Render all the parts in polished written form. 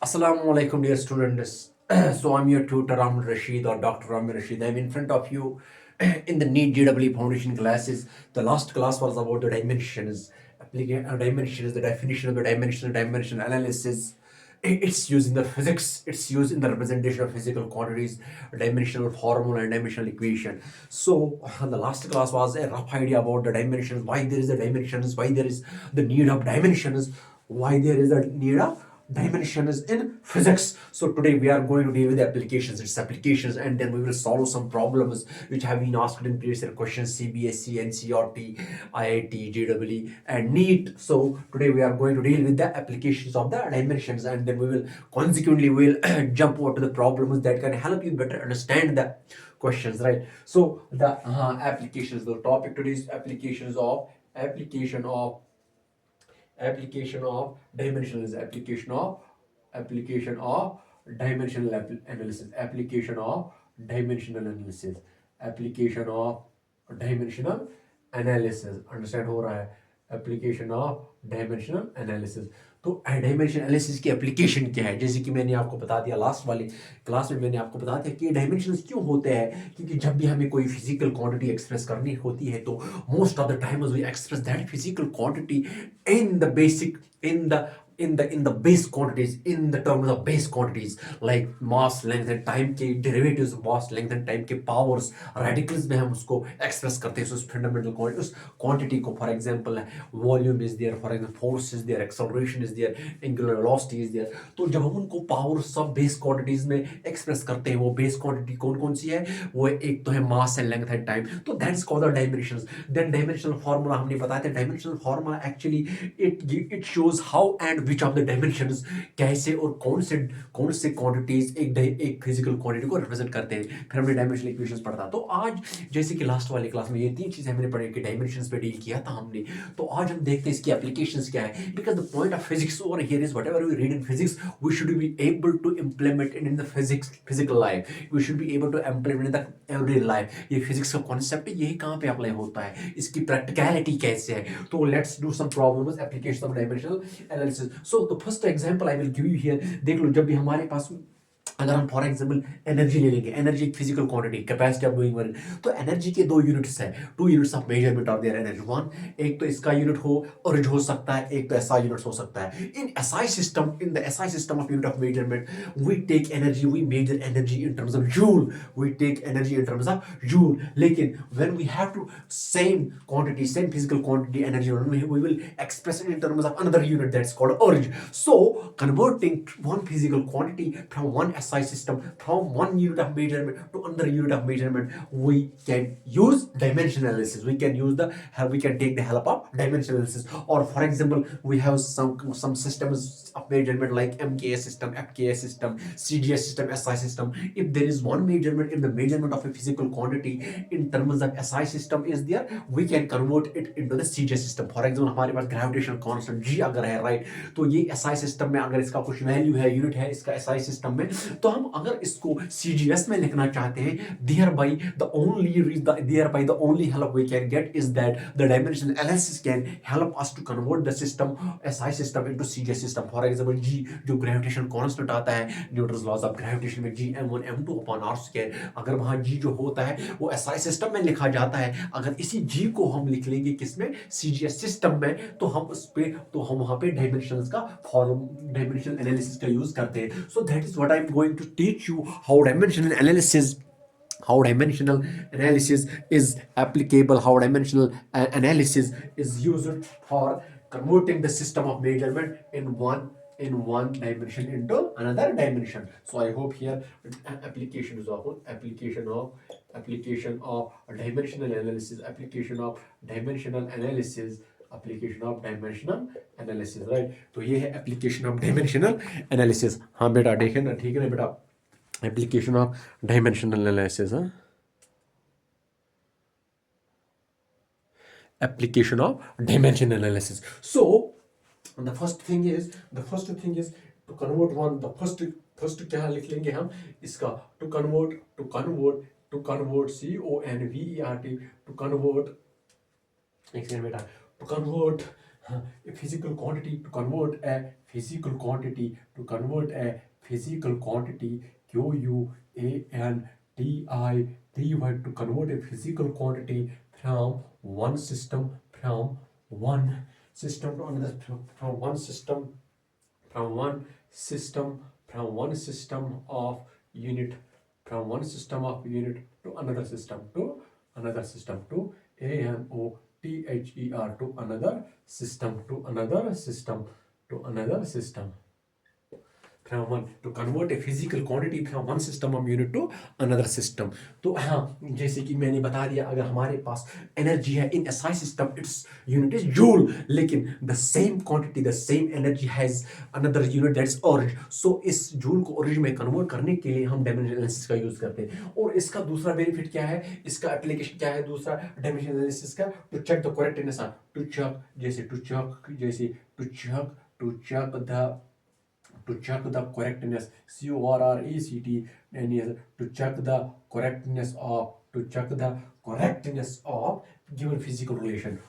Assalamu alaikum, dear students. So I'm your tutor, Ahmed Rashid or Dr. Amir Rashid. I'm in front of you in the NEET JEE Foundation classes. The last class was about the dimensions, dimensions, the definition of the dimension analysis. It's used in the physics. It's used in the representation of physical quantities, dimensional formula, and dimensional equation. So the last class was a rough idea about the dimensions, why there is a dimensions, why there is the need of dimensions, why there is a need of dimensions in physics. So today we are going to deal with the applications, its applications, and then we will solve some problems which have been asked in previous year questions, CBSE, NCERT, IIT, JEE, and NEET. So today we are going to deal with the applications of the dimensions, and then we will consequently will jump over to the problems that can help you better understand the questions, right? So the applications, the topic today is application of dimensional is application of dimensional analysis, application of dimensional analysis, understand हो रहा है? Application of dimensional analysis. तो dimension analysis की application क्या है, जैसे कि मैंने आपको बता दिया लास्ट वाली क्लास में, मैंने आपको बता दिया कि डायमेंशंस क्यों होते हैं, क्योंकि जब भी हमें कोई फिजिकल क्वांटिटी एक्सप्रेस करनी होती है तो most of the times we express that physical quantity in the basic in the base quantities, in the terms of base quantities like mass, length and time के derivatives of mass, length and time के powers, radicals में हम उसको express करते हैं उस fundamental quantity, उस quantity को। for example volume is there, for example force is there, acceleration is there, angular velocity is there। तो जब हम उनको power सब base quantities में express करते हैं, वो base quantity कौन कौन सी है, वो एक तो है mass and length and time, तो that's called the dimensions। then dimensional formula हमने बताया था, dimensional formula actually it shows how and which of the dimensions कैसे और कौन से क्वांटिटीज एक फिजिकल क्वांटिटी को रिप्रेजेंट करते हैं। फिर हमने डायमेंशनल इक्वेशंस पढ़ा था। तो आज जैसे कि लास्ट वाली क्लास में ये तीन चीजें हमने पढ़ी कि डायमेंशंस पे डील किया था हमने, तो आज हम देखते हैं इसकी एप्लीकेशंस क्या है। Because the point of physics over here is whatever we read in physics we should be able to implement in the physical life, we should be able to implement in the everyday life. ये physics का concept है, यही कहाँ पे apply होता है, इसकी practicality कैसे है। तो let's do some problems application of dimensional analysis. So the first example I will give you here. देख लो, जब भी हमारे पास अगर हम फॉर एग्जाम्पल एनर्जी ले लेंगे, एनर्जी एक physical quantity, capacity of doing work, तो एनर्जी के दो यूनिट्स है, two units of measurement of their energy. One, एक तो इसका यूनिट हो सकता है, एक तो एसआई यूनिट हो सकता है। In SI system, in the SI system of unit of measurement we take energy, we measure energy in terms of joule, we take energy in terms of joule. लेकिन when we have two same quantity, same physical quantity energy, we will express it in terms of another unit that's called urge. So converting one physical quantity from one SI system, from one unit of measurement to another unit of measurement, we can use dimension analysis. We can take the help of dimension analysis. Or for example, we have some systems of measurement like MKS system, FKS system, CGS system, SI system. If there is one measurement, if the measurement of a physical quantity in terms of SI system is there, we can convert it into the CGS system. For example, हमारे पास gravitational constant G अगर है, right, तो ये SI system में अगर इसका कुछ value है, यूनिट है इसका SI सिस्टम में, तो हम अगर इसको CGS में लिखना चाहते हैं, thereby the only help we can get is that the dimensional analysis can help us to convert the system SI system into CGS system. For example, G जो ग्रेविटेशनल कांस्टेंट आता है न्यूटन्स लॉज ऑफ ग्रेविटेशन में, G m1 m2 upon r square, अगर वहां G जो होता है वो SI सिस्टम में लिखा जाता है, अगर इसी G को हम लिख लेंगे किसमें, CGS सिस्टम में, तो हम वहां पे डायमेंशंस का फॉर्म, डायमेंशनल एनालिसिस का यूज करते हैं। So that is what I am going to teach you, how dimensional analysis is applicable, how dimensional analysis is used for converting the system of measurement in one dimension into another dimension. So I hope here application of dimensional analysis, right? तो ये है application of dimensional analysis। हाँ बेटा, देखे ना, ठीक है ना बेटा, application of dimensional analysis, huh? Application of dimension analysis. So the first thing is to convert one, the first क्या लिख लेंगे हम इसका, to convert CONVERT, to convert, एक सेकंड बेटा, to convert A physical quantity to convert a physical quantity to convert a physical quantity QUANTITY to convert a physical quantity from one system from one system to another from one system from one system from one system of unit from one system of unit to another system to ANOTHER to another system to another system to another system from one to convert a physical quantity from one system of unit to another system. तो हाँ, जैसे कि मैंने बता दिया, अगर हमारे पास एनर्जी है in SI system, its unit is joule, लेकिन the same quantity the same energy has another unit that is erg. So इस जूल को ऑरिज में कन्वर्ट करने के लिए हम डायमेंशन एनालिसिस का यूज करते हैं. और इसका दूसरा बेनिफिट क्या है, इसका एप्लीकेशन क्या है दूसरा डायमेंशन एनालिसिस का, to check the correctness, to check to check the correctness to check the correctness of given physical relation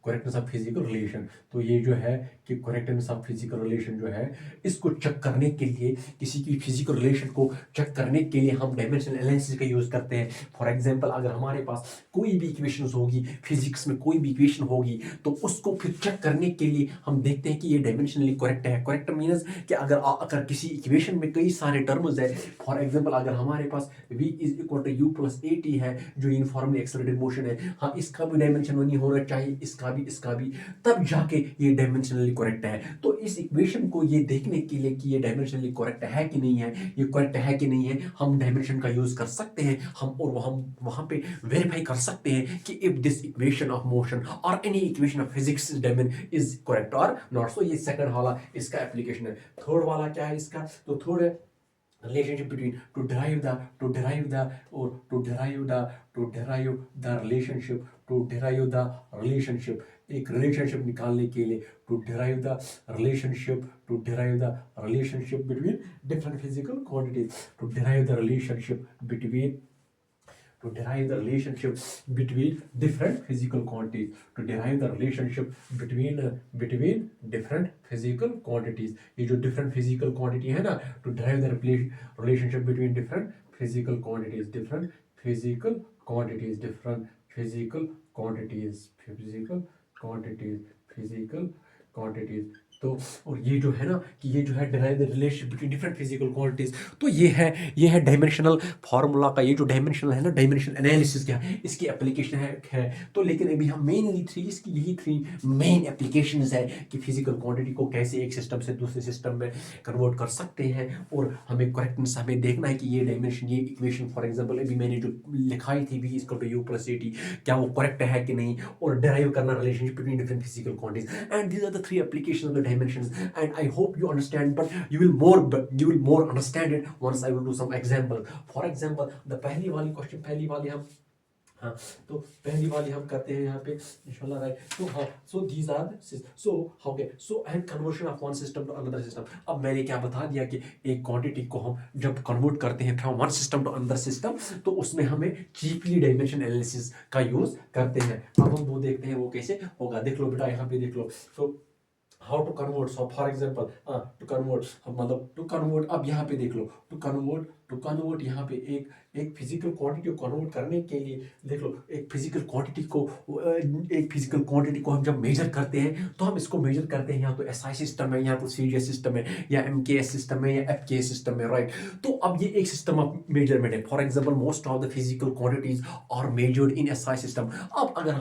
correctness of physical relation. तो ये जो है कि correctness of physical relation जो है, इसको चेक करने के लिए, किसी की फिजिकल रिलेशन को चेक करने के लिए हम डायमेंशनल एनालिसिस का यूज करते हैं. फॉर एग्जांपल, अगर हमारे पास कोई भी इक्वेशन होगी, फिजिक्स में कोई भी इक्वेशन होगी, तो उसको फिर चेक करने के लिए हम देखते हैं कि ये डायमेंशनली करेक्ट है. करेक्ट मीन्स कि अगर किसी इक्वेशन में कई सारे टर्म्स है, फॉर एग्जांपल अगर हमारे पास v = u + at है, जो यूनिफॉर्मली एक्सेलरेटेड मोशन है, हाँ इसका भी डायमेंशन नहीं होना चाहिए, इसका भी, तब जाके ये डायमेंशनली करेक्ट है. तो इस इक्वेशन को ये देखने के लिए कि ये डायमेंशनली करेक्ट है कि नहीं है, ये करेक्ट है कि नहीं है, हम डायमेंशन का यूज कर सकते हैं. हम वहां पे वेरीफाई कर सकते हैं कि if this equation of motion और any equation of physics is correct और नॉट. सो ये सेकंड वाला इसका एप्लीकेशन है. थर्ड वाला क्या है इसका, तो third relationship between to derive the relationship एक relationship निकालने के लिए to derive the relationship between different physical quantities to derive the relationship between different physical quantities between different physical quantities. ये जो different physical quantity है ना, to derive the relationship between different physical quantities तो और ये जो है ना कि ये जो है derive the relationship between different physical quantities. तो ये है डायमेंशनल फार्मूला का, ये जो डायमेंशनल है ना, डायमेंशनल एनालिसिस क्या है, इसकी एप्लीकेशन है. तो लेकिन अभी हम मेनली यही थ्री मेन एप्लीकेशंस है कि फिजिकल क्वांटिटी को कैसे एक सिस्टम से दूसरे सिस्टम में कन्वर्ट कर सकते हैं. और हमें करेक्टनेस हमें देखना है कि ये डायमेंशन, ये इक्वेशन फॉर एग्जांपल अभी मैंने जो लिखाई थी v = u + at, क्या वो करेक्ट है कि नहीं, और डिराइव करना relationship between different physical quantities. And these are the three applications of the dimensions, and I hope you understand, but you will more understand it once I will do some example. For example, the पहली वाली हम हाँ, तो पहली वाली हम करते हैं यहाँ पे इंशाल्लाह, राइट. तो हाँ, so these are and conversion of one system to another system. अब मैंने क्या बता दिया कि एक क्वांटिटी को हम जब कन्वर्ट करते हैं from one system to another system, तो उसमें हमें चीपली डायमेंशन एनालिसिस का यूज करते हैं. अब हम वो देखते हैं वो कैसे होगा. देख लो बेटा, यहाँ पे देख लो. सो how to convert, so for example to convert अब यहाँ पे देख लो, to convert यहाँ पे एक फिजिकल क्वांटिटी को कन्वर्ट करने के लिए देख लो, एक फिजिकल क्वांटिटी को हम जब मेजर करते हैं, तो हम इसको मेजर करते हैं या तो SI सिस्टम है, या तो CGS सिस्टम है, या MKS सिस्टम है, या FKS सिस्टम है, राइट. तो अब ये एक सिस्टम ऑफ मेजरमेंट है. For example, most of the physical quantities are measured in SI system. अब अगर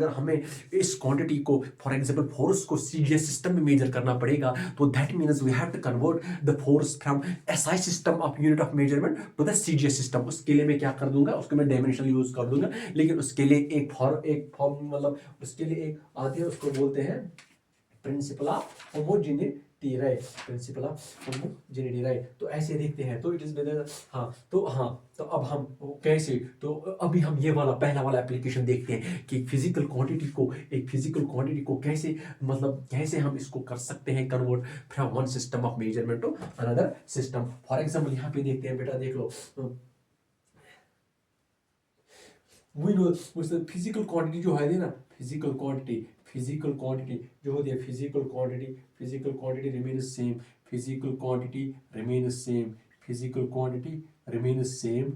हमें इस क्वांटिटी को, फॉर एग्जांपल फोर्स को CGS सिस्टम में मेजर करना पड़ेगा, तो that means we have to convert the force from SI system of unit of measurement to the CGS system. उसके लिए मैं क्या कर दूंगा, उसको मैं डायमेंशनल यूज कर दूंगा, लेकिन उसके लिए एक फॉर्म मतलब उसके लिए एक आती है, उसको बोलते हैं प्रिंसिपल ऑफ होमोजेनिटी, राइट. तो ऐसे देखते हैं, तो इट इज तो अब हम कैसे, तो अभी हम ये वाला पहला वाला एप्लीकेशन देखते हैं कि एक फिजिकल क्वांटिटी को कैसे हम इसको कर सकते हैं convert from one system of measurement to another system. For example यहाँ पे देखते हैं बेटा, देख लो. वही नो फिजिकल क्वांटिटी जो है ना, फिजिकल क्वांटिटी जो होती है, physical quantity remain same, physical quantity remain same, physical quantity remain same,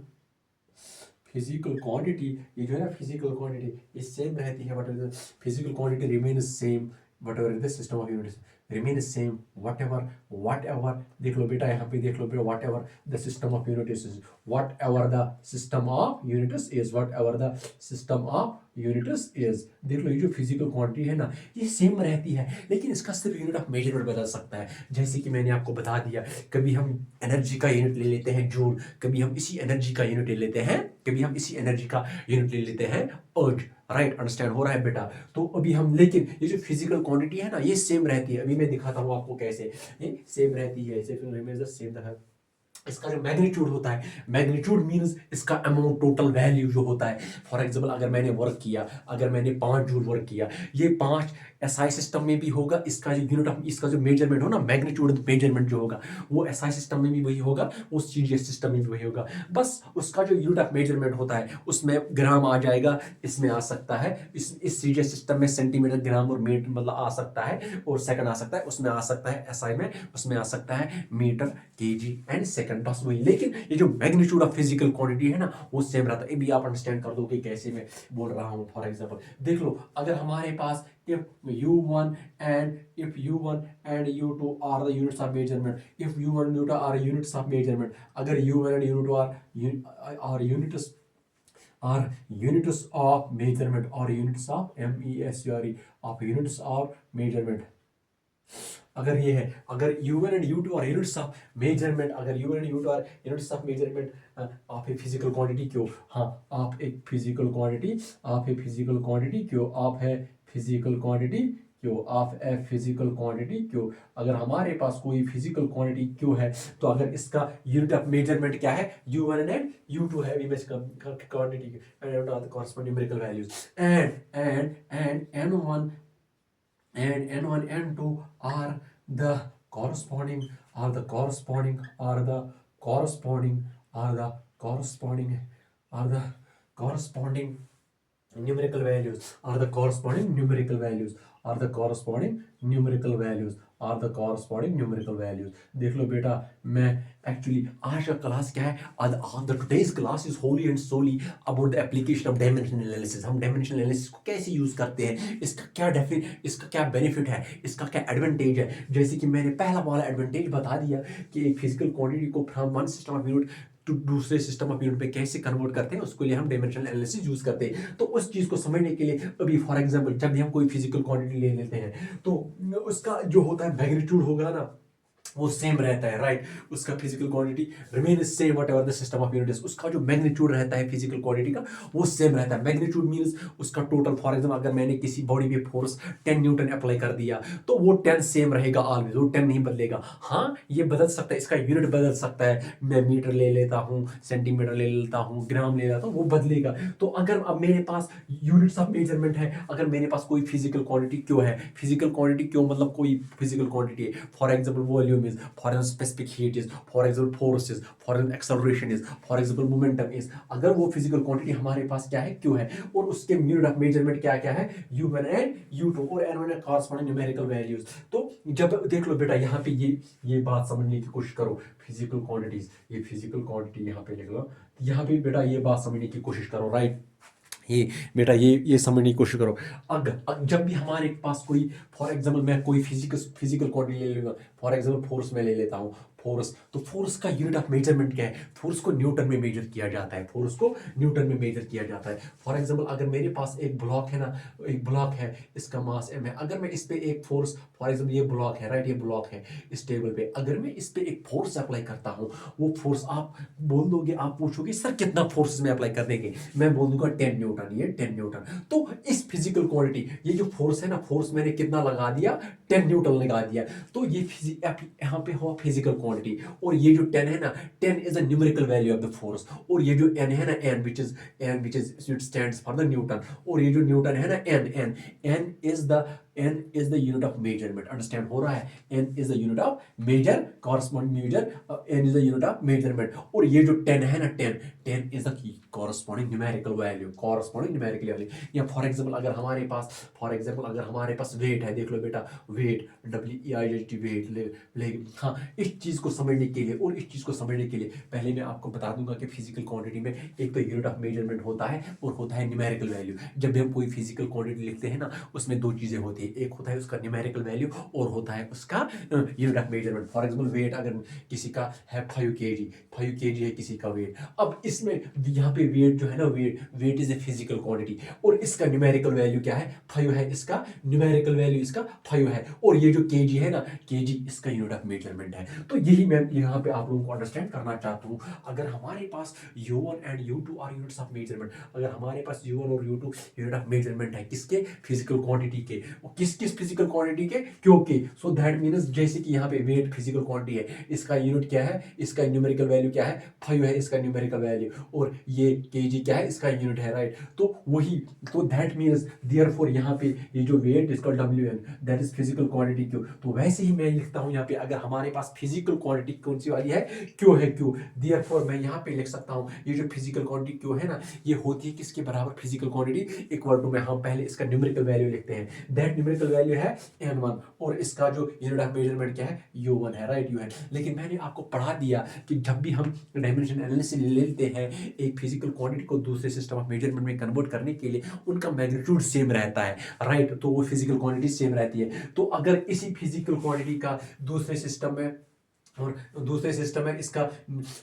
physical quantity ये जो है ना फिजिकल क्वांटिटी ये सेम रहती है, but physical quantity remain same what ever the system of units remain same what ever देख लो बेटा, यहाँ पे देख लो बेटा, what ever the system of units is, what ever the system of units is, what ever the system of units is. देख लो ये जो फिजिकल क्वांटिटी है ना ये सेम रहती है, लेकिन इसका सिर्फ यूनिट ऑफ मेजरमेंट बदल सकता है। जैसे कि मैंने आपको बता दिया, कभी हम एनर्जी का यूनिट ले लेते हैं जूल, कभी हम इसी एनर्जी का यूनिट ले लेते हैं, कभी हम इसी एनर्जी का यूनिट ले लेते हैं अर्ज। राइट, अंडरस्टैंड हो रहा है बेटा? तो अभी हम, लेकिन ये जो फिजिकल क्वांटिटी है ना ये सेम रहती है। अभी मैं दिखाता हूँ आपको कैसे ये सेम रहती है। सेम दिखा, इसका जो मैग्नीट्यूड होता है, मैग्नीट्यूड मीन्स इसका अमाउंट, टोटल वैल्यू जो होता है। फॉर एग्जांपल अगर मैंने वर्क किया, अगर मैंने 5 जूल वर्क किया, ये 5 एसआई सिस्टम में भी होगा, इसका जो यूनिट ऑफ, इसका जो मेजरमेंट हो ना, मैग्नीट्यूड मेजरमेंट जो होगा वो एसआई सिस्टम में भी वही होगा, उस सीजीएस सिस्टम में भी वही होगा। बस उसका जो यूनिट ऑफ मेजरमेंट होता है उसमें ग्राम आ जाएगा, इसमें आ सकता है, इस सीजीएस सिस्टम में सेंटीमीटर, ग्राम और मीटर मतलब आ सकता है, और सेकंड आ सकता है, उसमें आ सकता है एसआई में, उसमें आ सकता है मीटर, केजी एंड सेकंड, बस वही। लेकिन ये जो मैग्नीट्यूड ऑफ फिजिकल क्वांटिटी है ना वो सेम रहता है। ये भी आप अंडरस्टैंड कर दो कि कैसे मैं बोल रहा हूँ। फॉर एग्जांपल देख लो, अगर हमारे पास if u1 and u2 are the units of measurement, if u1 and u2 are units of measurement, अगर u1 and u2 are units of measurement or units of MESURE of units of measurement, अगर ये है, अगर u1 and u2 are units of measurement, अगर u1 and u2 are units of measurement आप एक physical quantity क्यों, हाँ आप एक फिजिकल क्वांटिटी, आप एक फिजिकल क्वांटिटी क्यों, आप है फिजिकल क्वांटिटी क्यों, आप है फिजिकल क्वांटिटी क्यों। अगर हमारे पास कोई फिजिकल क्वांटिटी क्यों है, तो अगर इसका यूनिट ऑफ मेजरमेंट क्या है, u1 एंड u2 है, image quantity corresponding numerical values, and n1 and n1 n2 are the corresponding are the corresponding are the corresponding are the corresponding are the corresponding numerical values are the corresponding numerical values are the corresponding numerical values are the corresponding numerical values। देख लो बेटा, मैं actually आज का class क्या है, the today's class is wholly and solely about the application of dimensional analysis. हम dimensional analysis को कैसे यूज करते हैं, इसका क्या बेनिफिट है, इसका क्या एडवांटेज है। जैसे कि मैंने पहला वाला एडवांटेज बता दिया कि एक फिजिकल क्वांटिटी को from one system of unit दूसरे सिस्टम ऑफ यूनिट पे कैसे कन्वर्ट करते हैं, उसके लिए हम डायमेंशनल एनालिसिस यूज करते हैं। तो उस चीज को समझने के लिए अभी फॉर एग्जांपल जब भी हम कोई फिजिकल क्वांटिटी ले लेते हैं तो उसका जो होता है मैग्नीट्यूड होगा ना वो सेम रहता है। राइट, उसका physical quantity remain same what ever the system of unit, उसका जो मैग्नीट्यूड रहता है फिजिकल क्वांटिटी का वो सेम रहता है। मैग्नीट्यूड मींस उसका टोटल। फॉर एग्जांपल अगर मैंने किसी बॉडी पे फोर्स 10 न्यूटन अप्लाई कर दिया तो वो 10 सेम रहेगा ऑलवेज, वो 10 नहीं बदलेगा। हाँ ये बदल सकता है, इसका यूनिट बदल सकता है, मैं मीटर ले लेता हूँ, सेंटीमीटर ले लेता हूँ, ग्राम ले लेता हूँ, वो बदलेगा। तो अगर अब मेरे पास यूनिट्स ऑफ मेजरमेंट है, अगर मेरे पास कोई फिजिकल क्वांटिटी क्यों है, फिजिकल क्वांटिटी क्यों मतलब कोई फिजिकल क्वांटिटी है, for example volume is, for example specific heat is, for example force is, for example acceleration is, for example momentum is, अगर वो फिजिकल क्वांटिटी हमारे पास क्या है क्यों है, और उसके यूनिट ऑफ मेजरमेंट क्या क्या है, u1 एंड u2 और n1 कॉरस्पॉन्डिंग न्यूमेरिकल वैल्यूज। तो जब देख लो बेटा यहाँ पे ये बात समझने की कोशिश करो, फिजिकल क्वांटिटीज, ये फिजिकल क्वांटिटी यहाँ पे लिख लो, यहाँ पे बेटा ये बात समझने की कोशिश करो। राइट, ये बेटा ये समझने की कोशिश करो। अगर जब भी हमारे पास कोई फॉर एग्जांपल मैं कोई फिजिकल क्वांटिटी ले लूँगा, फॉर एग्जांपल फोर्स में ले लेता हूँ, फोर्स, तो फोर्स का यूनिट ऑफ मेजरमेंट क्या है, फोर्स को न्यूटन में मेजर किया जाता है, फोर्स को न्यूटन में मेजर किया जाता है। फॉर एग्जांपल अगर मेरे पास एक ब्लॉक है ना, एक ब्लॉक है, इसका मास m है, अगर मैं इस पे एक फोर्स, फॉर एग्जांपल ये ब्लॉक है, राइट, ये ब्लॉक है इस टेबल पे, अगर मैं इस पे एक फोर्स अप्लाई करता हूँ, वो फोर्स आप बोल दोगे, आप पूछोगे सर कितना फोर्स में अप्लाई कर देंगे, मैं बोल दूंगा 10 न्यूटन, ये 10 न्यूटन। तो इस फिजिकल क्वांटिटी, ये जो फोर्स है ना, फोर्स मैंने कितना लगा दिया, 10 न्यूटन लगा दिया, तो ये यहाँ पे हुआ फिजिकल क्वांटिटी। और ये जो 10 है ना, 10 is a numerical value of the force, और ये जो n है ना, n which is it stands for the Newton, और ये जो न्यूटन है ना, n is the n is the unit of measurement. Understand हो रहा है? n is the unit of measure, corresponding measure, n is the unit of measurement. और ये जो 10 है ना, 10 is the corresponding numerical value, corresponding numerical value. या for example अगर हमारे पास वेट है, देख लो बेटा, वेट WEIGHT वेट, हाँ, इस चीज़ को समझने के लिए और इस चीज़ को समझने के लिए पहले मैं आपको बता दूंगा कि फिजिकल क्वांटिटी में एक तो यूनिट ऑफ मेजरमेंट होता है और होता है न्यूमेरिकल वैल्यू. जब भी हम कोई फिजिकल क्वांटिटी लिखते हैं ना, उसमें दो चीज़ें होती है, एक होता है उसका न्यूमेरिकल वैल्यू और होता है उसका unit of measurement. For example weight अगर किसी का है 5 kg है किसी का वेट. अब इसमें यहाँ पे वेट जो है ना, weight is a physical quantity और इसका न्यूमेरिकल वैल्यू क्या है, 5 है. इसका न्यूमेरिकल वैल्यू इसका 5 है और ये जो kg है ना, kg इसका यूनिट ऑफ मेजरमेंट है. तो यही मैं यहाँ पे आप लोगों को अंडरस्टैंड करना चाहता हूँ. अगर हमारे पास U1 and U2 are units of measurement, अगर हमारे पास U1 और U2 यूनिट ऑफ मेजरमेंट है किसके, फिजिकल क्वांटिटी के. किस फिजिकल क्वांटिटी के, क्योंकि सो दैट मीन्स जैसे कि यहाँ पे वेट फिजिकल क्वांटिटी है, इसका यूनिट क्या है, इसका न्यूमेरिकल वैल्यू क्या है, 5 है इसका न्यूमेरिकल वैल्यू, और ये kg क्या है, इसका यूनिट है, राइट. तो वही, तो दैट मीन्स देयरफॉर यहाँ पे ये जो वेट इसका WN that is physical quantity Q. तो वैसे ही मैं लिखता हूँ यहाँ पे, अगर हमारे पास फिजिकल क्वांटिटी कौन सी वाली है, क्यू है, क्यू. देयरफॉर मैं यहाँ पे लिख सकता हूँ ये जो फिजिकल क्वांटिटी क्यू है ना, ये होती है किसके बराबर, फिजिकल क्वांटिटी इक्वल टू में हम पहले इसका न्यूमेरिकल वैल्यू लिखते हैं. दैट न्यूमेरिकल वैल्यू है N1 और इसका जो यूनिट ऑफ मेजरमेंट क्या है, U1 है, राइट, U है. लेकिन मैंने आपको पढ़ा दिया कि जब भी हम डायमेंशन एनालिसिस लेते हैं एक फिजिकल क्वांटिटी को दूसरे सिस्टम ऑफ मेजरमेंट में कन्वर्ट करने के लिए, उनका मैग्नीट्यूड सेम रहता है, राइट. तो वो फिजिकल क्वांटिटी सेम रहती है. तो अगर इसी फिजिकल क्वांटिटी का दूसरे सिस्टम में इसका,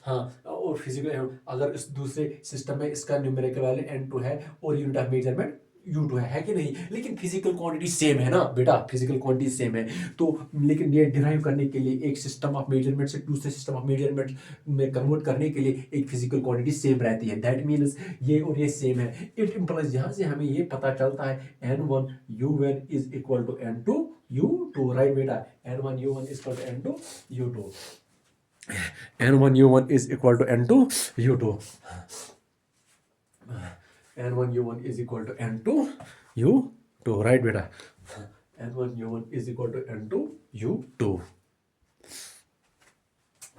हाँ, और फिजिकल, अगर इस दूसरे सिस्टम में इसका न्यूमेरिकल वैल्यू N2 है और यूनिट ऑफ मेजरमेंट U2 है कि नहीं, लेकिन फिजिकल क्वांटिटी सेम है ना बेटा, फिजिकल क्वांटिटी सेम है. तो लेकिन ये डिराइव करने के लिए एक सिस्टम ऑफ मेजरमेंट से दूसरे सिस्टम ऑफ मेजरमेंट में कन्वर्ट करने के लिए एक फिजिकल क्वांटिटी सेम रहती है. दैट मीन्स ये और ये सेम है. इट इम्प्लाइज, यहाँ से हमें ये पता चलता है N1 U1 is equal to N2 U2, right बेटा. N1 U1 is equal to N2 U2. N1 U1 is equal to N2 U2. N1 U1 is equal to N2 U2, right बेटा. N1 U1 is equal to N2 U2.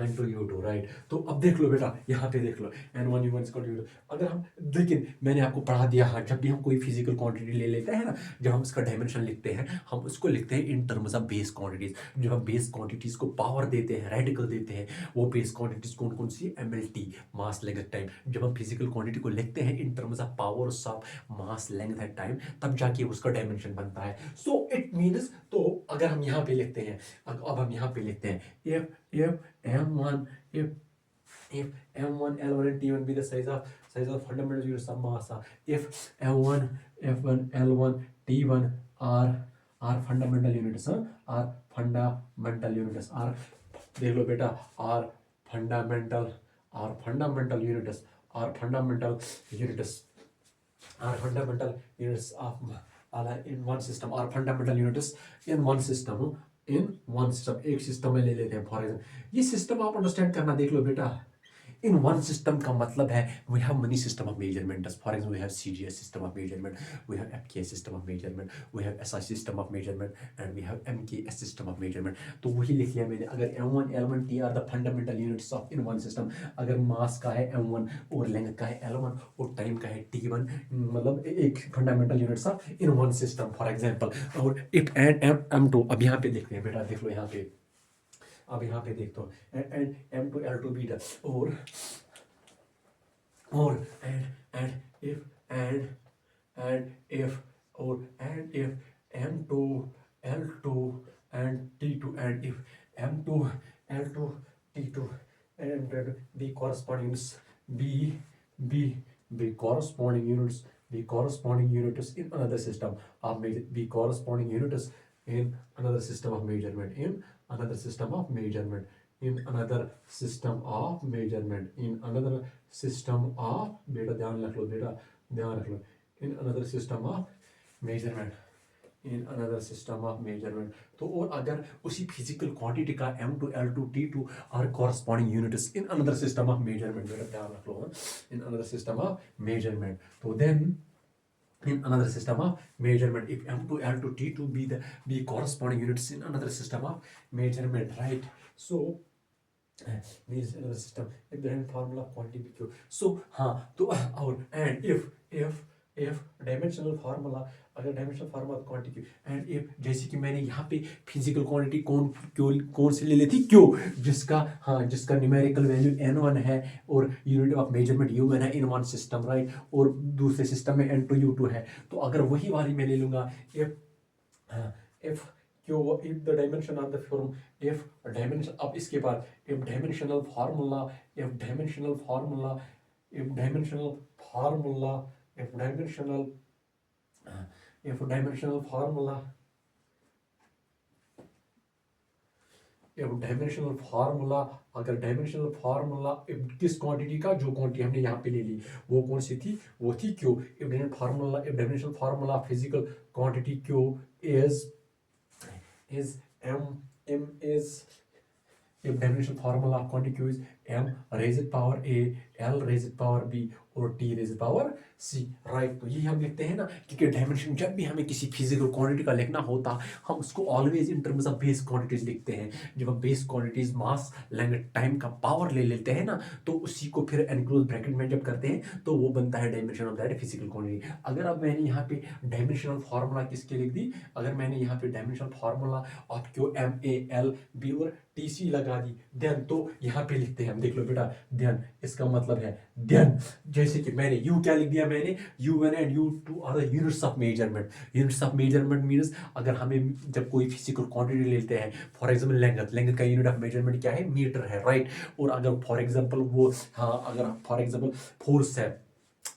N2 U2, right. तो अब देख लो बेटा, यहाँ पे देख लो N1 U1 is equal to U2. अगर हम, लेकिन मैंने आपको पढ़ा दिया, हाँ, जब भी हम कोई फिजिकल क्वांटिटी ले लेते हैं ना, जब हम इसका डायमेंशन लिखते हैं, हम उसको लिखते हैं in terms of base quantities. जब हम बेस क्वांटिटीज को पावर देते हैं, रेडिकल देते हैं, वो बेस क्वांटिटीज कौन कौन सी, MLT, मास लेंथ टाइम. जब हम फिजिकल क्वांटिटी को लिखते हैं in terms of powers of mass length and time, तब जाके उसका डायमेंशन बनता है. सो इट मीन्स, तो अगर हम यहाँ पे लिखते हैं, अब हम यहाँ पे लिखते हैं if M1, if M1 L1 and T1 be the size of fundamental units of mass, if M1 F1 L1 T1 are fundamental units, are fundamental units, are, देख लो बेटा, are fundamental units, are fundamental units of in one system, are fundamental units in one system. एक system में ले लेते हैं. For example ये system आप अंडरस्टैंड करना, देख लो बेटा. इन वन सिस्टम का मतलब है we have many system of measurement. For example we have CGS system of measurement, we have FKS system of measurement, we have SI system of measurement and we have MKS system of measurement. तो वही लिख लिया मैंने. अगर M1 L1 T are the fundamental units of in one system, अगर mass का है M1 और लेंथ का है L1 और टाइम का है T1, मतलब एक fundamental units of in one system. For example, और इफ एंड M2, अब यहाँ पे देखते हैं बेटा, देख लो यहाँ पे, अब यहाँ पे देखते हो एंड M2 L2 भी और if M2 L2 and T2 and if M2 L2 T2 and be corresponding units in another system of be corresponding units in another system of measurement, in another system of measurement, in another system of measurement, in another system of, बेटा ध्यान रख लो, बेटा ध्यान रख लो, in another system of measurement, in another system of measurement. तो और अगर उसी फिजिकल क्वांटिटी का M2 L2 T2 are corresponding units in another system of measurement, बेटा ध्यान रख लो, in another system of measurement, तो then in another system of measurement. If M2 L2 T2 be corresponding units in another system of measurement, right? So means another system if the formula of quantity be q. So हाँ तो और and if dimensional formula अगर dimensional formula quantity and if जैसे कि मैंने यहाँ पे physical quantity कौन सी ले ली थी q, जिसका numerical value n1 है और unit of measurement u1 है in one system, right? और दूसरे system में n2 u2 है, तो अगर वही वाली मैं ले लूँगा if if the dimension of the form if dimension अब इसके बाद if dimensional formula if dimensional formula if dimensional formula if dimensional if dimensional formula if dimensional formula अगर dimensional formula किस क्वांटिटी का, जो क्वांटिटी हमने यहाँ पे ले ली वो कौन सी थी, वो थी q. if dimensional formula physical quantity q is m is if dimensional formula of quantity q is m raised power a l raised power b और t raised power c, right? तो यही हम लिखते हैं ना, क्योंकि डायमेंशन जब भी हमें किसी फिजिकल क्वांटिटी का लिखना होता हम उसको always in terms of base quantities लिखते हैं. जब हम बेस क्वांटिटीज मास लेंथ टाइम का पावर ले लेते हैं ना, तो उसी को फिर एनक्लोज ब्रैकेट में जब करते हैं तो वो बनता है dimension of that physical quantity. अगर अब मैंने यहाँ पे डायमेंशनल फार्मूला किसके लिख दी, अगर मैंने यहाँ पे dimensional formula of Q M A L B और टी सी लगा दी, देन तो यहाँ पे लिखते हैं हम, देख लो बेटा, देन इसका मतलब है देन जैसे कि मैंने u क्या लिख दिया, मैंने u1 and u2 are the units of measurement. Units of measurement means अगर हमें जब कोई फिजिकल क्वांटिटी लेते हैं, फॉर एग्जांपल लेंथ का यूनिट ऑफ मेजरमेंट क्या है, मीटर है, राइट? और अगर फॉर एग्जांपल वो अगर फॉर एग्जांपल फोर्स है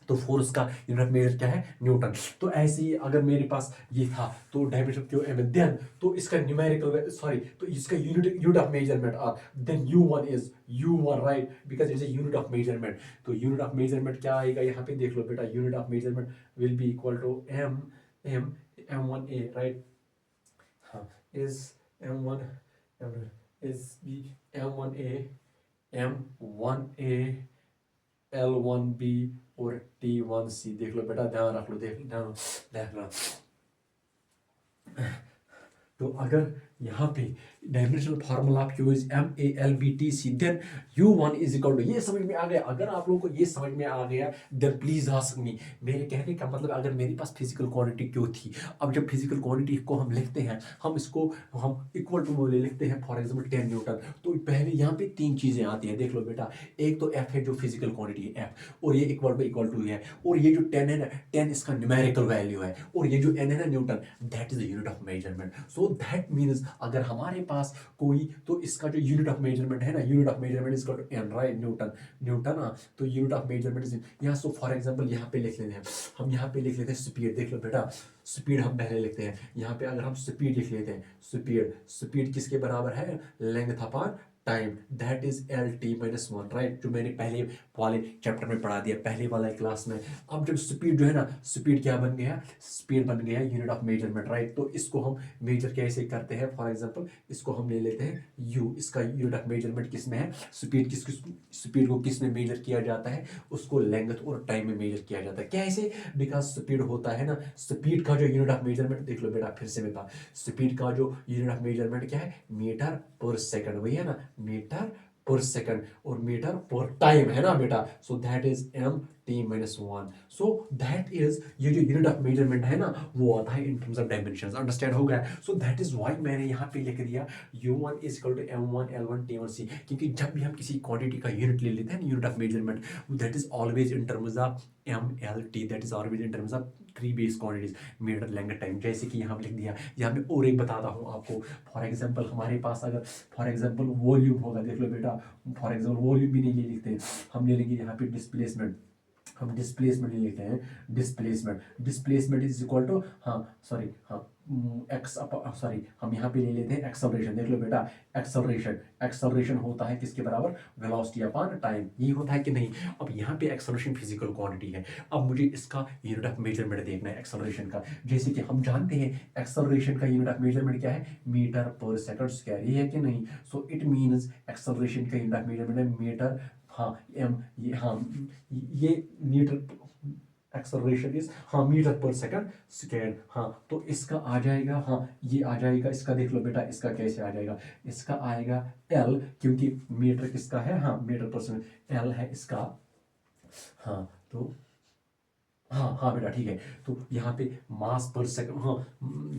तो फोर्स का यूनिट ऑफ मेजर क्या है, न्यूटन. तो ऐसे ही अगर मेरे पास ये था तो डायमेंशन क्यू एम देन तो इसका न्यूमेरिकल तो इसका unit of measurement then u1 is u1, right? Because it's a unit of measurement. तो यूनिट ऑफ मेजरमेंट क्या आएगा यहाँ पे, देख लो बेटा, unit of measurement will be equal to m1a, right? हाँ, इज m1a L1b और T1c. देख लो बेटा, ध्यान रख लो, देखना. तो अगर यहाँ पे dimensional formula of Q is MALBTC then u1 is equal to, ये समझ में आ गया? अगर आप लोगों को ये समझ में आ गया देन प्लीज आस्क मी. मेरे कहने का मतलब, अगर मेरे पास फिजिकल क्वांटिटी क्यू थी, अब जब फिजिकल क्वांटिटी को हम लिखते हैं, हम इसको हम इक्वल टू बोले लिखते हैं, फॉर एग्जांपल 10 न्यूटन. तो पहले यहाँ पे तीन चीजें आती हैं, देख लो बेटा. एक तो f है जो फिजिकल क्वांटिटी है f, और ये इक्वल टू है, और ये जो 10 है ना, 10 इसका न्यूमेरिकल वैल्यू है, और ये जो n है ना Newton, that is the unit of measurement. So that means अगर हमारे पास कोई, तो इसका जो यूनिट ऑफ मेजरमेंट है ना, unit of measurement is equal to n, right? Newton. तो यूनिट ऑफ मेजरमेंट इज यहाँ. सो फॉर एग्जांपल यहाँ पे लिख लेते हैं हम, यहाँ पे लिख लेते हैं स्पीड. देख लो बेटा, स्पीड हम पहले लिखते हैं. यहाँ पे अगर हम स्पीड लिख लेते हैं, स्पीड किसके बराबर है, length upon time, that is LT-1, right? जो मैंने पहले वाले चैप्टर में पढ़ा दिया, पहले वाला क्लास में. अब जब स्पीड जो है ना, स्पीड क्या बन गया, स्पीड बन गया यूनिट ऑफ मेजरमेंट, राइट? तो इसको हम मेजर कैसे करते हैं, फॉर एग्जांपल इसको हम ले लेते हैं u. इसका यूनिट ऑफ मेजरमेंट किस में है, स्पीड को किस में मेजर किया जाता है, उसको लेंथ और टाइम में मेजर किया जाता है. कैसे? बिकॉज स्पीड होता है ना, स्पीड का जो यूनिट ऑफ मेजरमेंट, देख लो बेटा फिर से बता, स्पीड का जो यूनिट ऑफ मेजरमेंट क्या है, मीटर पर सेकंड, वही है ना, मीटर पर सेकंड, और मीटर पर टाइम है ना बेटा. सो that is MT-1. So that is, ये जो यूनिट ऑफ मेजरमेंट है ना, वो आता है in terms of dimensions. Understand हो गया? सो दैट इज व्हाई मैंने यहाँ पे लिख दिया u1 is equal to m1 L1 T1c, क्योंकि जब भी हम किसी क्वांटिटी का यूनिट ले लेते हैं, unit of measurement, that is always in terms of MLT, that is always in terms of 3 base quantities, metre, length, time. जैसे कि यहाँ पे लिख दिया. यहाँ पे और एक बताता हूँ आपको. फॉर एग्जांपल हमारे पास अगर फॉर एग्जांपल वॉल्यूम होगा, देख लो बेटा, फॉर एग्जांपल वॉल्यूम भी नहीं ले लिखते हैं हम, ले लेंगे यहाँ पे डिस्प्लेसमेंट. हम डिस्प्लेसमेंट ले लेते हैं, डिस्प्लेसमेंट इज इक्वल टू, हम यहाँ पे ले लेते हैं एक्सेलरेशन. देख लो बेटा, एक्सेलरेशन होता है किसके बराबर, वेलोसिटी अपॉन टाइम. ये होता है कि नहीं? अब यहाँ पे एक्सेलरेशन फिजिकल क्वांटिटी है, अब मुझे इसका यूनिट ऑफ मेजरमेंट देखना है एक्सेलरेशन का. जैसे कि हम जानते हैं एक्सेलरेशन का यूनिट ऑफ मेजरमेंट क्या है, मीटर पर सेकंड स्क्वायर, ये है कि नहीं? सो इट मीन्स एक्सेलरेशन का यूनिट ऑफ मेजरमेंट है मीटर, ये मीटर एक्सेलरेशन इज, हाँ, मीटर पर सेकंड स्क्वायर। हाँ, तो इसका आ जाएगा, हाँ, ये आ जाएगा, इसका देख लो बेटा, इसका कैसे आ जाएगा, इसका आएगा एल, क्योंकि मीटर किसका है, हाँ, मीटर पर सेकंड एल है इसका। हाँ, तो हाँ हाँ बेटा ठीक है। तो यहाँ पे मास पर सेकंड, हाँ,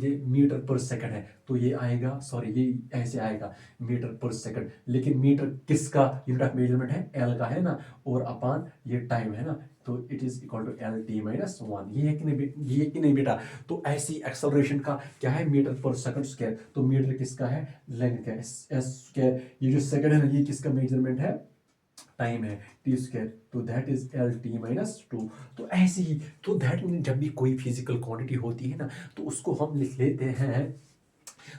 ये मीटर पर सेकंड है, तो ये आएगा, सॉरी, ये ऐसे आएगा मीटर पर सेकंड, लेकिन मीटर किसका यूनिट ऑफ मेजरमेंट है, एल का है ना, और अपान ये टाइम है ना, तो it is equal to L T minus one. ये है कि नहीं ये है कि नहीं बेटा। तो ऐसी एक्सेलरेशन का क्या है, मीटर पर सेकंड स्क्वायर, तो मीटर किसका है, लेंथ का एस स्क्वायर, ये जो सेकंड है ना, ये किसका मेजरमेंट है, टाइम है, टी स्क्वायर, तो that is L T minus two. तो ऐसे ही, तो दैट मीन जब भी कोई फिजिकल क्वांटिटी होती है ना, तो उसको हम लिख लेते हैं,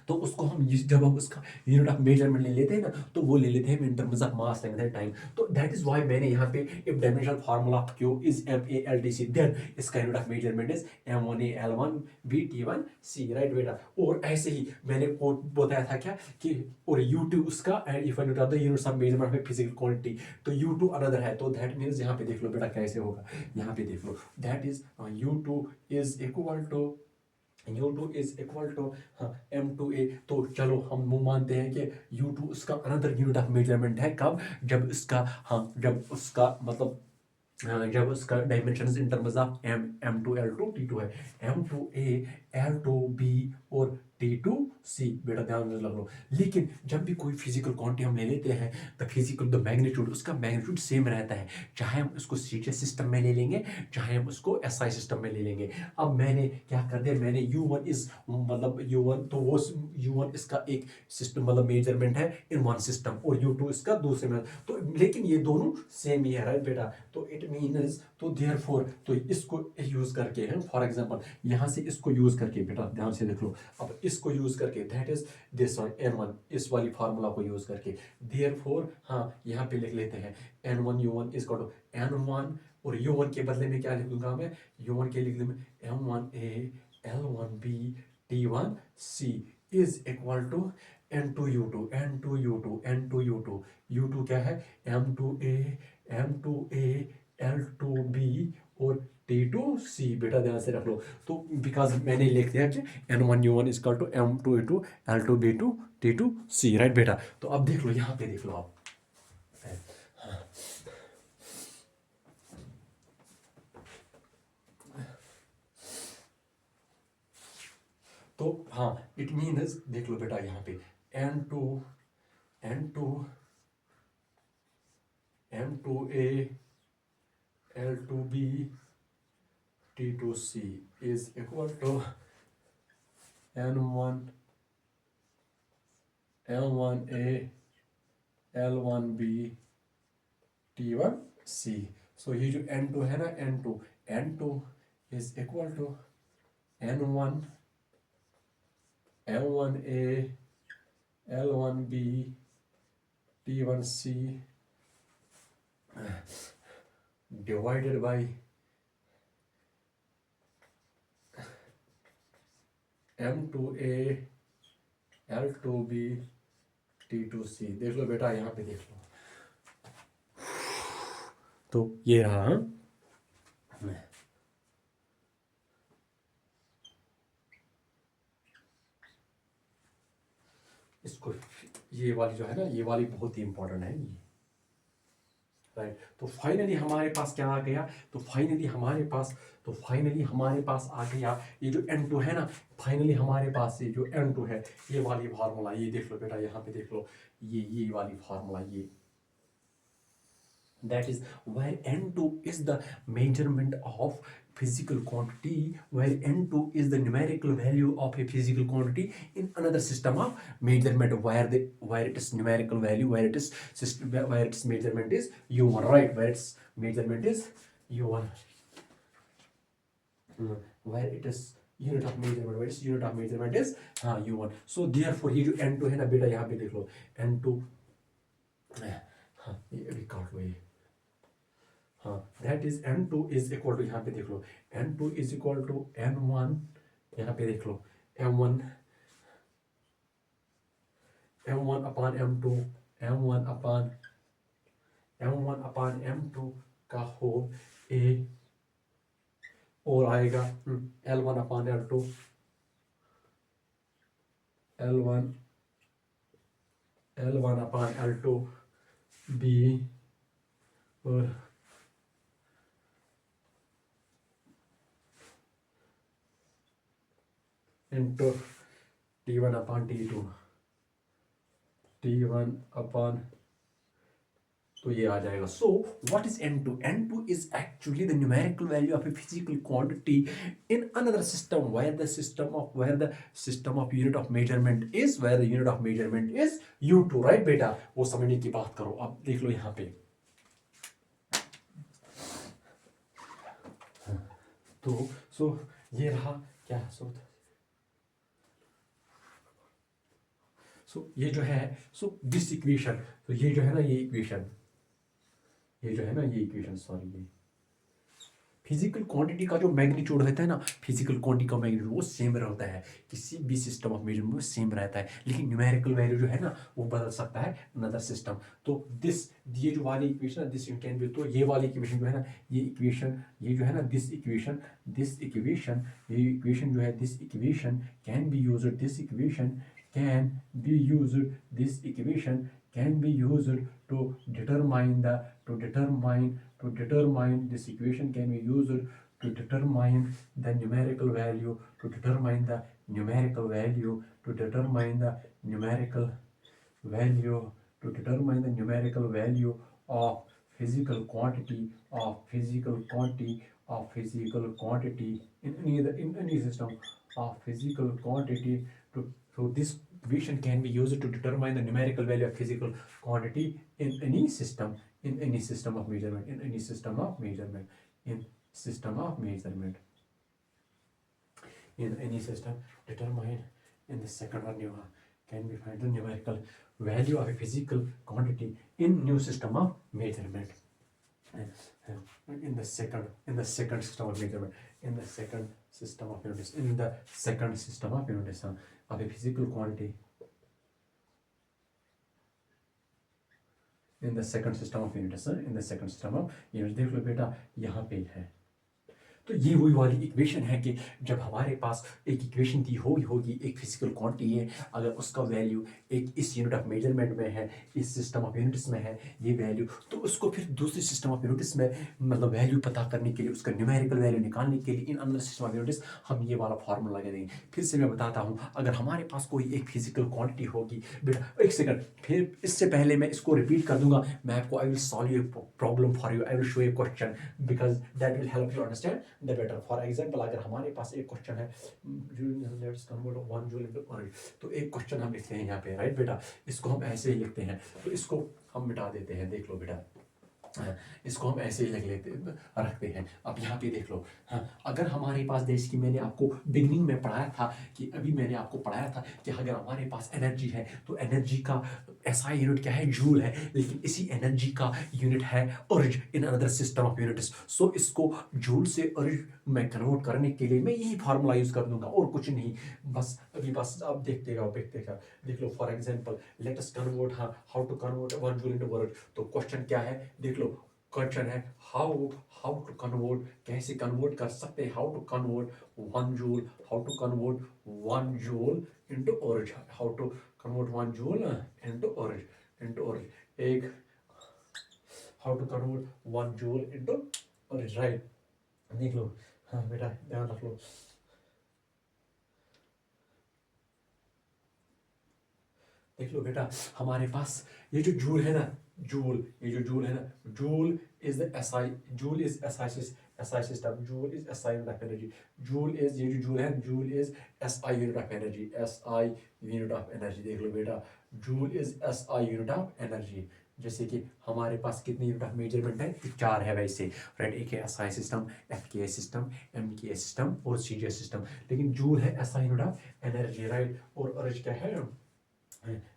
तो उसको हम जब हम उसका यूनिट ऑफ मेजरमेंट ले लेते हैं ना, तो वो ले लेते हैं in terms of mass length and time. तो दैट इज व्हाई मैंने यहाँ पे if dimensional formula of Q is M A L T C, then इसका unit of measurement is M one A L one B T one C, right बेटा। और ऐसे ही मैंने को बताया था क्या कि, और यू टू उसका, and if I note of the units of measurement of physical quantity, तो यू टू अनदर है, तो दैट मीन्स यहाँ पे देख लो बेटा कैसे होगा, यहाँ पे देख लो, that is U two is equal to, U two is equal to, हाँ, एम टू ए। तो चलो हम वो मानते हैं कि यू टू उसका अनदर यूनिट ऑफ मेजरमेंट है, कब, जब इसका, हाँ, जब उसका मतलब, जब उसका dimension in terms of M, M two L two T two है, M two A L two B और टी टू सी, बेटा ध्यान में रख लो। लेकिन जब भी कोई फिजिकल क्वांटिटी हम ले लेते हैं, द फिजिकल द मैग्नीट्यूड, उसका मैग्नीट्यूड सेम रहता है, चाहे हम उसको सीटीएस सिस्टम में ले लेंगे, चाहे हम उसको एसआई सिस्टम में ले लेंगे। अब मैंने क्या कर दिया, मैंने यू वन इज मतलब यू वन, तो वो यू वन इसका एक सिस्टम मतलब मेजरमेंट है इन वन सिस्टम, और यू टू इसका दूसरे में, तो लेकिन ये दोनों सेम ही है, राइट बेटा। तो इट मीन्स, तो देयरफॉर, तो इसको यूज करके है, फॉर एग्जांपल यहाँ से इसको यूज करके, बेटा ध्यान से देख लो, अब इसको यूज करके, that is this one N one, इस वाली फार्मूला को यूज करके, देयरफॉर, हाँ, यहाँ पे लिख लेते हैं N one U one is to N one, और यू वन के बदले में क्या लिख दूंगा मैं, यू वन के लिख दूंगा M one A L one B T one C is equal to N two U two, N two U two, N two U two, U two क्या है, M two A M two A L two B और T two C, बेटा ध्यान से रख लो। तो because मैंने लिख दिया कि N one U one is equal to M two A two L two B two T two C, right बेटा। तो अब देख लो, यहाँ पे देख लो आप, तो हाँ, इट मीन्स देख लो बेटा यहाँ पे N two N two M two A L two B T two C is equal to N one L one A L one B T one C. So ये जो एन टू है ना, N two is equal to N one L one A L one B T one C divided by M two A L two B T two C. देख लो बेटा यहाँ पे देख लो, तो ये रहा, हाँ? इसको, ये वाली जो है ना, ये वाली बहुत ही इंपॉर्टेंट है ये, राइट। तो फाइनली हमारे पास क्या आ गया, तो फाइनली हमारे पास आ गया ये जो n2 है ना, फाइनली हमारे पास ये जो n2 है, ये वाली फार्मूला, ये देख लो बेटा, यहाँ पे देख लो, ये वाली फार्मूला, ये that is where n2 is the measurement of physical quantity, where n2 is the numerical value of a physical quantity in another system of measurement, where it is numerical value, where it is system, where its measurement is u1, right, where its measurement is u1, where it is unit of measurement, where its unit of measurement is u1। so therefore ये जो n2 है ना बेटा, यहाँ पे देख लो n2, हाँ, ये अभी काट लो ये, हाँ, that is n2 is equal to, यहाँ पे देख लो n2 is equal to n1, यहाँ पे देख लो m1 अपान m2, m1 अपान m2 का होल a और आएगा L1/L2, L1 L1/L2 B और इंटू T1/T2, T1 तो ये आ जाएगा. So what is N2? N2 is actually the numerical value of a physical quantity in another system where the system of unit of measurement is U2, right बेटा? वो समझने की बात करो. अब देख लो यहाँ पे. तो so ये रहा क्या? So ये जो है this equation, तो ये जो है ना ये इक्वेशन, सॉरी, ये फिजिकल क्वांटिटी का जो मैग्नीट्यूड रहता है ना, फिजिकल क्वांटिटी का मैग्नीट्यूड वो सेम रहता है किसी भी सिस्टम ऑफ मेजरमेंट में, सेम रहता है, लेकिन न्यूमेरिकल वैल्यू जो है ना वो बदल सकता है अनदर सिस्टम. तो दिस ये जो वाली इक्वेशन दिस कैन बी, तो ये वाली इक्वेशन जो है ना ये इक्वेशन, ये जो है ना दिस इक्वेशन ये इक्वेशन जो है this equation can be used, this equation can be used, this equation can be used to determine this equation can be used to determine the numerical value, to determine the numerical value of physical quantity in any system of physical quantity. So this equation can be used to determine the numerical value of physical quantity in any system of measurement, determine in the second one can be find the numerical value of a physical quantity in new system of measurement. In the second system of measurement, in the second system of units of a physical quantity, in the second system of units, देख लो बेटा यहाँ पे है. तो ये वही वाली इक्वेशन है कि जब हमारे पास एक इक्वेशन दी होगी एक फिजिकल क्वांटिटी है, अगर उसका वैल्यू एक इस यूनिट ऑफ मेजरमेंट में है, इस सिस्टम ऑफ यूनिट्स में है ये वैल्यू, तो उसको फिर दूसरी सिस्टम ऑफ यूनिट्स में मतलब वैल्यू पता करने के लिए, उसका न्यूमेरिकल वैल्यू निकालने के लिए इन अनदर सिस्टम ऑफ यूनिट्स हम ये वाला फार्मूला लगा देंगे. फिर से मैं बताता हूँ, अगर हमारे पास कोई एक फिजिकल क्वांटिटी होगी बेटा, एक सेकंड, फिर इससे पहले मैं इसको रिपीट कर दूंगा, मैं आपको I will solve you problem for you, I will show you question because that will help you understand the better. For example अगर हमारे पास एक क्वेश्चन है, let's convert 1 joule into energy, तो एक क्वेश्चन हम लिखते हैं यहाँ पे, राइट बेटा, इसको हम ऐसे ही लिखते हैं, तो इसको हम मिटा देते हैं, देख लो बेटा, इसको हम ऐसे ही रखते हैं. अब यहाँ पे देख लो, हाँ, अगर हमारे पास देश की, मैंने आपको बिगनिंग में पढ़ाया था कि अभी मैंने आपको पढ़ाया था कि अगर हमारे पास एनर्जी है तो एनर्जी का SI यूनिट क्या है, जूल है, लेकिन इसी एनर्जी का यूनिट है erg in another system of units. So इसको जूल से अर्ज में कन्वर्ट करने के लिए मैं यही फार्मूला यूज कर दूंगा और कुछ नहीं, बस आप देखते जाओ. देख लो for example let us convert, how to convert 1 joule into erg. तो क्वेश्चन क्या है, देख लो, क्वेश्चन है हाउ टू कन्वर्ट, कैसे कन्वर्ट कर सकते हैं, how to convert 1 joule, how to convert 1 joule into erg, how to convert 1 joule into erg, एक how to convert 1 joule into erg, right. देख लो, हाँ बेटा ध्यान रख लो. देख लो बेटा, हमारे पास ये जो जूल है ना, joule is the SI, joule is SI system, joule is SI unit of energy, joule is ये जो जूल है, joule is SI unit of energy, SI unit of energy. देख लो बेटा, joule is SI unit of energy. जैसे कि हमारे पास कितनी यूनिट ऑफ मेजरमेंट है, 4 है वैसे, फ्रेंड. एक है SI system, FKS system, MKS system और CGS सिस्टम, लेकिन जूल है SI unit of energy, right. और अर्ज क्या है,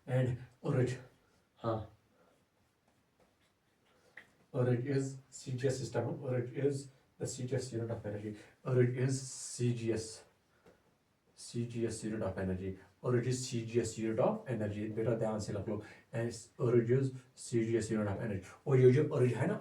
एंड अर्ज, हाँ, अर्ज इज CGS system, अर्ज is the CGS unit of energy, अर्ज is CGS unit of energy, अर्ज is CGS unit of energy. बेटा ध्यान से रख लो, अर्ज is CGS unit of energy. और ये जो अर्ज है ना,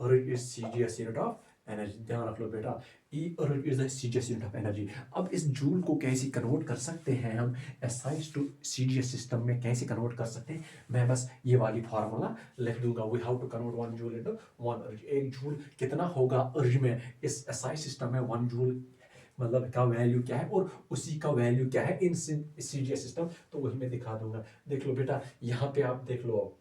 अर्ज is CGS unit of energy, ध्यान रख लो बेटा, ई अर्ज is the CGS unit of energy. अब इस जूल को कैसे कन्वर्ट कर सकते हैं हम एसआई टू सीजीएस सिस्टम में, कैसे कन्वर्ट कर सकते हैं, मैं बस ये वाली फार्मूला लिख दूंगा, we how to convert 1 joule into 1 erg. 1 joule कितना होगा अर्ज में, इस एसआई सिस्टम में 1 जूल मतलब का वैल्यू क्या है और उसी का वैल्यू क्या है इन सीजीएस सिस्टम, तो वही मैं दिखा दूंगा। देख लो बेटा, यहाँ पे आप देख लो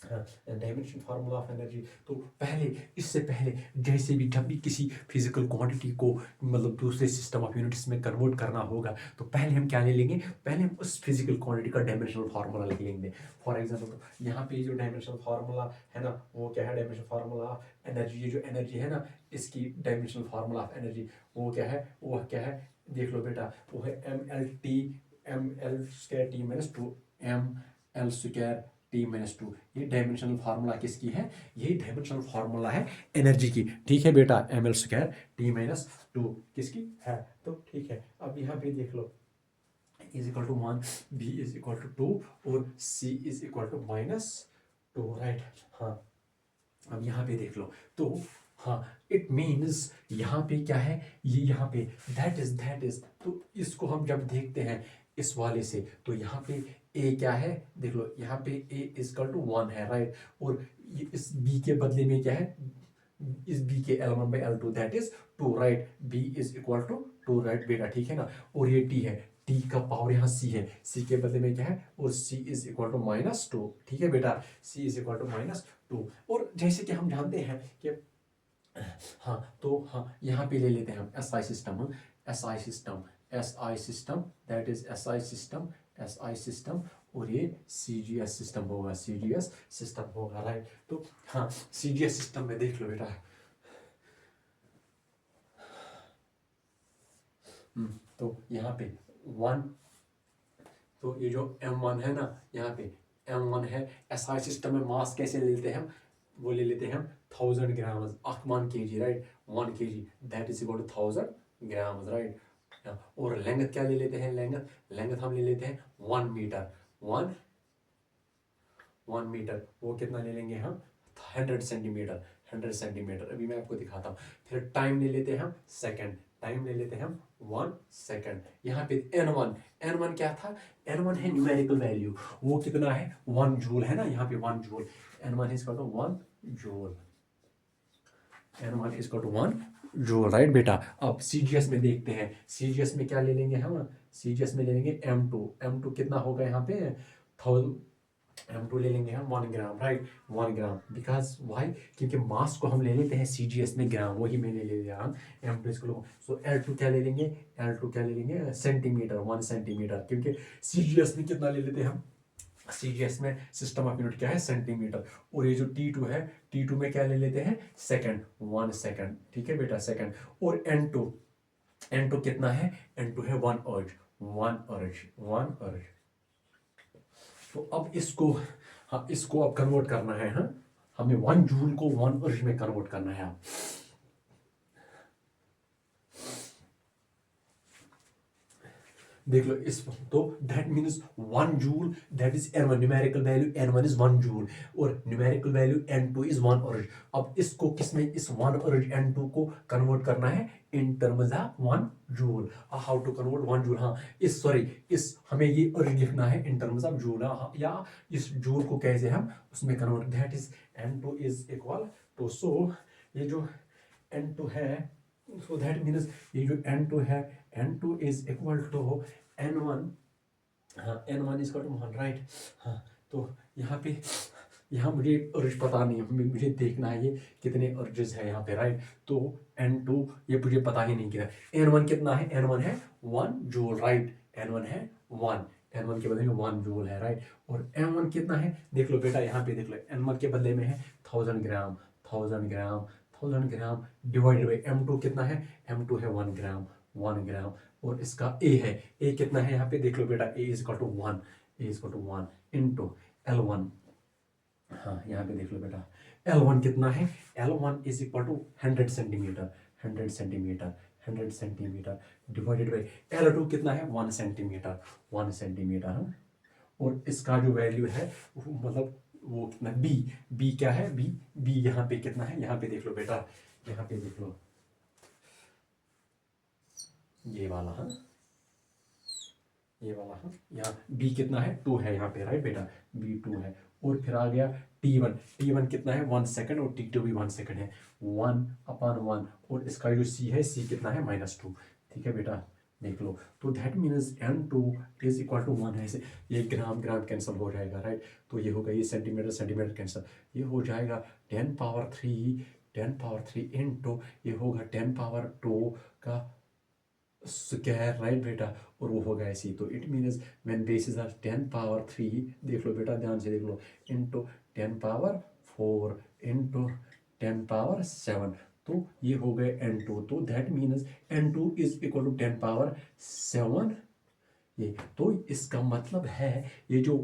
डायमेंशन फार्मूला ऑफ एनर्जी। तो पहले, इससे पहले जैसे भी जब भी किसी फिजिकल क्वांटिटी को मतलब दूसरे सिस्टम ऑफ यूनिट्स में कन्वर्ट करना होगा, तो पहले हम क्या ले लेंगे, पहले हम उस फिजिकल क्वांटिटी का डायमेंशनल फार्मूला लिख लेंगे। फॉर एग्जांपल, तो यहाँ पे जो डायमेंशनल फार्मूला है ना, वो क्या है, डायमेंशनल फार्मूला ऑफ एनर्जी। ये जो एनर्जी है ना, इसकी डायमेंशनल फार्मूला ऑफ एनर्जी वो क्या है, वो क्या है, देख लो बेटा, वो है ml²T-2 ml²T-2। ये डायमेंशनल फार्मूला किसकी है, ये डायमेंशनल फार्मूला है एनर्जी की, ठीक है बेटा, ml²T-2 किसकी है, तो ठीक है। अब यहाँ पे देख लो, is equal to 1, b is equal to 2 और c is equal to -2, right. हाँ, अब यहाँ पे देख लो, तो हाँ, इट मीन्स यहाँ पे क्या है, ये यहाँ पे दैट इज, तो इसको हम जब देखते हैं इस वाले से, तो यहाँ पे a क्या है, देख लो, यहाँ पे a इज इक्वल टू 1 है, राइट। और ये इस b के बदले में क्या है, इस b के L1/L2 that is 2, right. b is equal to 2, right बेटा, ठीक है ना। और ये t है, t का पावर यहाँ c है, c के बदले में क्या है, और c इज इक्वल टू -2, ठीक है बेटा, c इज इक्वल टू -2। और जैसे कि हम जानते हैं कि हाँ, तो हाँ, यहाँ पे ले लेते हैं हम SI system, that is SI system, और ये सीजीएस सिस्टम होगा, सीजीएस सिस्टम होगा, राइट। तो हाँ, सीजीएस सिस्टम में देख लो बेटा, तो यहाँ पे 1, तो ये जो m1 है ना, यहाँ पे m1 है। एसआई सिस्टम में मास कैसे ले लेते हैं हम, वो ले लेते हैं हम 1000 gram, 1 kg, right, 1 kg that is equal to 1000 gram, right. और लेंथ क्या ले लेते हैं, लेंथ हम ले लेते हैं 1 मीटर, 1 मीटर, वो कितना ले लेंगे हम, 100 सेंटीमीटर, 100 सेंटीमीटर। अभी मैं आपको दिखाता हूँ। फिर टाइम ले लेते हैं हम सेकंड, टाइम ले लेते हैं हम 1 सेकंड। यहाँ पे n1 क्या था, n1 है न्यूमेरिकल वैल्यू, वो कितना है, 1 जूल है ना, यहाँ पे 1 joule, n1 is equal to 1 joule, n1 is equal to 1 joule, right बेटा। अब सीजीएस में देखते हैं, सीजीएस में क्या ले लेंगे हम, सीजीएस में ले लेंगे m2 कितना होगा यहाँ पे, 1000, m2 ले लेंगे हम 1 ग्राम, राइट, 1 ग्राम, बिकॉज वाई, क्योंकि मास को हम ले लेते हैं सीजीएस में ग्राम, वही मैंने ले लिया हम m2 इसको। सो L2 क्या ले लेंगे, सेंटीमीटर, 1 सेंटीमीटर, क्योंकि सीजीएस में कितना ले लेते हैं हम, सीजीएस में सिस्टम ऑफ यूनिट क्या है, सेंटीमीटर। और ये जो T2 है, T2 में क्या ले लेते हैं, सेकंड, 1 सेकंड, ठीक है बेटा, सेकंड। और N2 कितना है, N2 है 1 अर्ज, 1 अर्ज। तो अब इसको, हाँ, इसको अब कन्वर्ट करना है, हाँ, हमें 1 जूल को 1 अर्ज में कन्वर्ट करना है। अब देख लो इस, तो that means 1 joule that is n1, numerical value n1 is 1 joule और न्यूमेरिकल वैल्यू n2 इज 1 अर्ज। अब इसको किसमें, इस 1 अर्ज n2 को कन्वर्ट करना है in terms of 1 joule. How to convert 1 joule, हाँ, इस हमें ये अर्ज लिखना है इन टर्म्स ऑफ जूल, या इस जूल को कैसे हम उसमें convert, that is n2 is equal to, so ये जो n2 है, so that means ये जो n2 है, n2 is equal to n1, हाँ, n1 is equal to 1, right. हाँ, तो यहाँ पे, यहाँ मुझे अर्ज पता नहीं है, मुझे देखना है ये कितने अर्जेस है यहाँ पे, राइट। तो n2 ये मुझे पता ही नहीं किया, n1 कितना है, n1 है 1 जूल, राइट, n1 है 1, n1 के बदले में 1 जूल है, राइट। और m1 कितना है, देख लो बेटा, यहाँ पे देख लो, n1 के बदले में है 1000 ग्राम, 1000 ग्राम डिवाइडेड बाई m2 कितना है, m2 है 1 ग्राम, 1 ग्राम। और इसका a है, a कितना है यहाँ पे देख लो बेटा, a is equal to 1 into L1, हाँ, यहाँ पे देख लो बेटा, L1 कितना है, L1 is equal to 100 centimetre, 100 centimetre, 100 centimetre divided by L2 कितना है, 1 सेंटीमीटर, 1 सेंटीमीटर, हाँ। और इसका जो वैल्यू है मतलब वो कितना, b क्या है, b यहाँ पे कितना है, यहाँ पे देख लो बेटा, यहाँ पे देख लो ये वाला, हाँ ये वाला, हाँ यहाँ b कितना है 2 है यहाँ पे, राइट बेटा, b 2 है। और फिर आ गया t1 कितना है 1 सेकंड, और t2 भी 1 सेकंड है, 1/1। और इसका जो c है, c कितना है -2। ठीक है बेटा, देख लो। तो that means n2 is equal to 1 है। ये ग्राम ग्राम कैंसिल हो जाएगा, राइट। तो ये होगा, ये सेंटीमीटर सेंटीमीटर कैंसिल, ये हो जाएगा 10 पावर 3 इंटू ये होगा 10 पावर 2 का स्क्वायर, राइट बेटा। और वो होगा ऐसे ही। तो it means when basis are 10 power 3, देख लो बेटा ध्यान से देख लो, इंटू 10 पावर 4 इंटू 10 पावर 7, तो ये हो गए n2। तो that means n2 is equal to 10 power 7। ये तो इसका मतलब है ये जो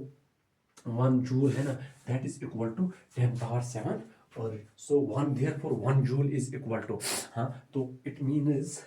1 जूल है ना, that is equal to 10 power 7। और so 1 therefore 1 joule is equal to, हाँ तो इट मीन्स,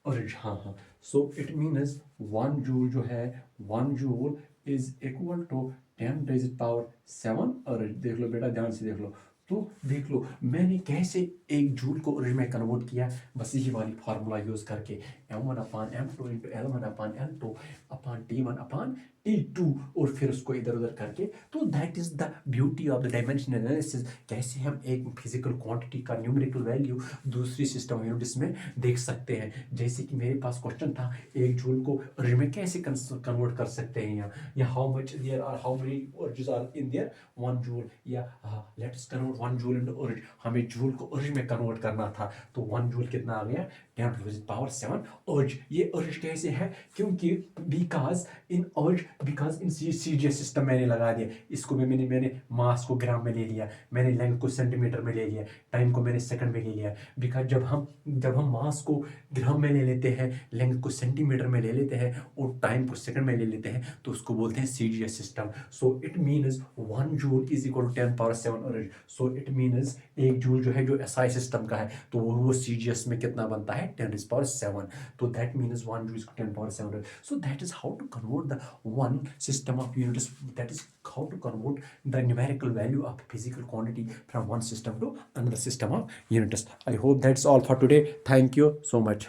और हाँ, सो इट मीन्स 1 जूल जो है, 1 joule is equal to 10 power 7। और देख लो बेटा ध्यान से देख लो, तो देख लो मैंने कैसे एक जूल को ओरिज में कन्वर्ट किया, बस यही वाली फार्मूला यूज करके, m1/m2 into L1/L2 upon T1/T2, और फिर उसको इधर उधर करके। तो that is the beauty of the dimension analysis, कैसे हम एक फिजिकल क्वांटिटी का न्यूमेरिकल वैल्यू दूसरी सिस्टम यूनिट्स में देख सकते हैं। जैसे कि मेरे पास क्वेश्चन था, एक जूल को ओरिज में कैसे कन्वर्ट कर सकते हैं, या how much there are, how many ergs are in there 1 joule, या let's convert 1 joule into erg. हमें जूल को ओरिज में कन्वर्ट करना था, तो 1 जूल कितना आ गया 10 पावर 7 ओरिज। ये ओरिज कैसे है, क्योंकि बिकॉज इन सीजीएस सिस्टम मैंने लगा दिया, इसको मैंने मास को ग्राम में ले लिया, मैंने लेंथ को सेंटीमीटर में ले लिया, टाइम को मैंने सेकंड में ले लिया। बिकॉज जब हम मास को ग्राम में ले लेते हैं, लेंथ को सेंटीमीटर में ले लेते हैं, और टाइम को सेकंड में ले लेते हैं, तो उसको बोलते हैं CGS system. So it means 1 joule is equal to 10 power 7 erg. So it means एक जूल जो है, जो एसआई सिस्टम का है, तो वो सीजीएस में कितना बनता है 10 पावर 7। तो that means 1 joule is 10 power 7। So that is how to convert the one system of units, that is how to convert the numerical value of physical quantity from one system to another system of units. I hope that's all for today. Thank you so much.